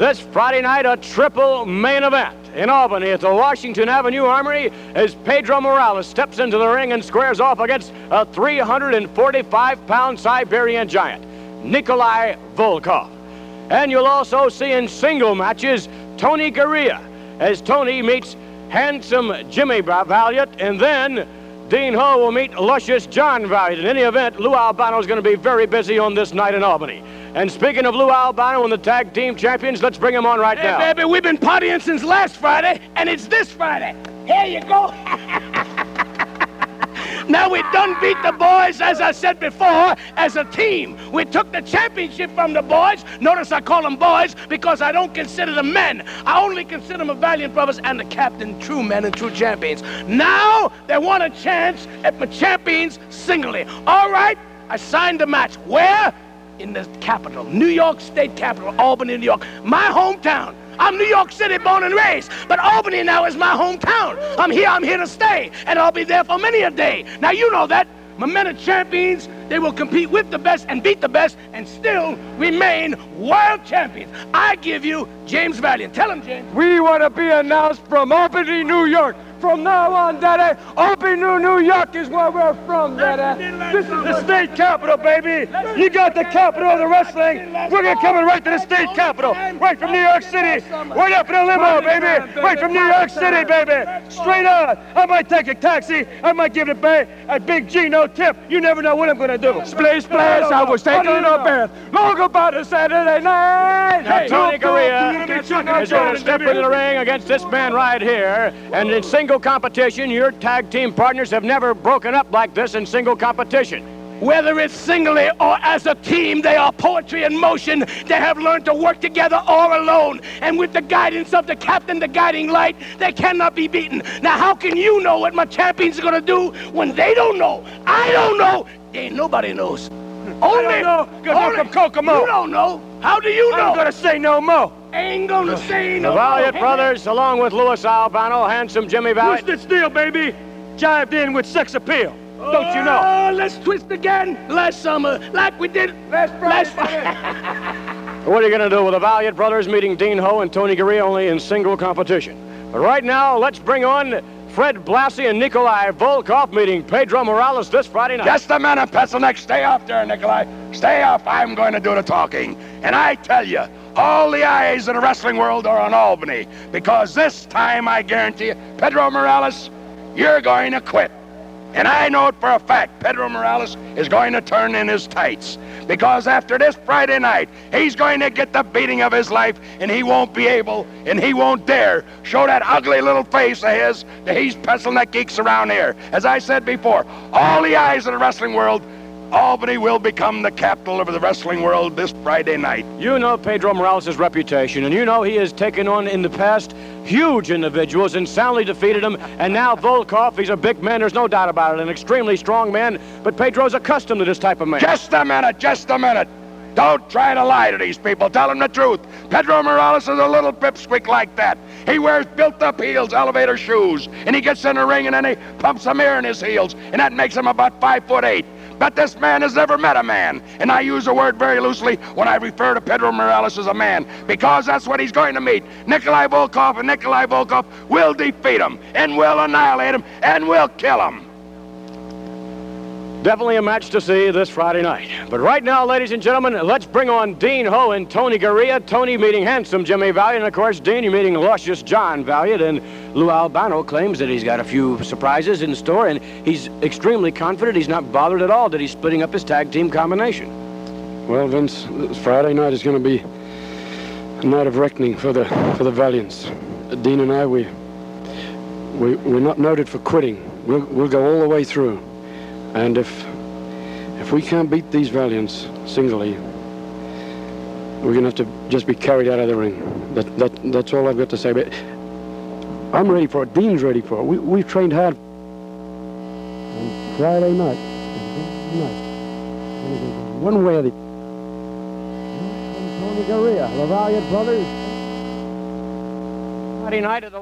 This Friday night, a triple main event in Albany at the Washington Avenue Armory as Pedro Morales steps into the ring and squares off against a 345-pound Siberian giant, Nikolai Volkov. And you'll also see in single matches Tony Garea as Tony meets handsome Jimmy Valiant, and then Dean Ho will meet luscious John Valiant. In any event, Lou Albano is going to be very busy on this night in Albany. And speaking of Lou Albano and the tag team champions, let's bring him on right now. Hey, baby, we've been partying since last Friday, and it's this Friday. Here you go. Now, we done beat the boys, as I said before, as a team. We took the championship from the boys. Notice I call them boys because I don't consider them men. I only consider them a Valiant brothers and the captain, true men and true champions. Now, they want a chance at the champions singly. All right, I signed the match. Where? In the capital, New York State capital, Albany, New York. My hometown. I'm New York City born and raised, but Albany now is my hometown. I'm here to stay, and I'll be there for many a day. Now, you know that. My men are champions. They will compete with the best and beat the best and still remain world champions. I give you James Valiant. Tell him, James. We want to be announced from Albany, New York. From now on, Daddy, Albany, New York is where we're from, Daddy. This is the state capital, baby. You got the capital of the wrestling. We're coming right to the state capital. Right from New York City. Right up in a limo, baby. Right from New York City, baby. Straight on. I might take a taxi. I might give a Big G no tip. You never know what I'm going to do. Splash, splash, I was taking a bath. Long about a Saturday night. Now, Tony Garea is going to step into the ring against this man right here. And in single competition, your tag team partners have never broken up like this in single competition. Whether it's singly or as a team, they are poetry in motion. They have learned to work together or alone. And with the guidance of the captain, the guiding light, they cannot be beaten. Now, how can you know what my champions are going to do when they don't know? I don't know. Ain't nobody knows. Only know, because I'm from Kokomo. You don't know. How do you know? I'm going to say no more. Ain't going to say no more. The Valiant brothers, along with Louis Albano, handsome Jimmy Valiant. Twisted steel, baby. Jived in with sex appeal. Don't you know? Oh, let's twist again. Last summer, like we did last Friday. What are you going to do with the Valiant brothers meeting Dean Ho and Tony Garea only in single competition? But right now, let's bring on Fred Blassie and Nikolai Volkov meeting Pedro Morales this Friday night. Just a minute, Pencilneck. Stay off there, Nikolai. Stay off. I'm going to do the talking. And I tell you, all the eyes in the wrestling world are on Albany, because this time, I guarantee you, Pedro Morales, you're going to quit. And I know it for a fact. Pedro Morales is going to turn in his tights, because after this Friday night, he's going to get the beating of his life, and he won't be able, and he won't dare show that ugly little face of his that he's pencil-neck geeks around here. As I said before, all the eyes of the wrestling world, Albany will become the capital of the wrestling world this Friday night. You know Pedro Morales' reputation, and you know he has taken on in the past huge individuals and soundly defeated them. And now Volkov, he's a big man, there's no doubt about it, an extremely strong man, but Pedro's accustomed to this type of man. Just a minute, just a minute. Don't try to lie to these people. Tell them the truth. Pedro Morales is a little pipsqueak like that. He wears built-up heels, elevator shoes, and he gets in the ring and then he pumps some air in his heels, and that makes him about 5'8". But this man has never met a man, and I use the word very loosely when I refer to Pedro Morales as a man, because that's what he's going to meet. Nikolai Volkov, and Nikolai Volkov will defeat him, and will annihilate him, and will kill him. Definitely a match to see this Friday night. But right now, ladies and gentlemen, let's bring on Dean Ho and Tony Garea. Tony meeting handsome Jimmy Valiant, and of course, Dean, you're meeting luscious John Valiant. And Lou Albano claims that he's got a few surprises in store, and he's extremely confident. He's not bothered at all that he's splitting up his tag team combination. Well, Vince, Friday night is going to be a night of reckoning for the Valiants. Dean and I, we're not noted for quitting. We'll go all the way through. And if we can't beat these Valiants singly, we're going to have to just be carried out of the ring. That's all I've got to say. But I'm ready for it. Dean's ready for it. We've trained hard. And Friday night, one way or the other. Tony Garea, the Valiant brothers. Friday night at the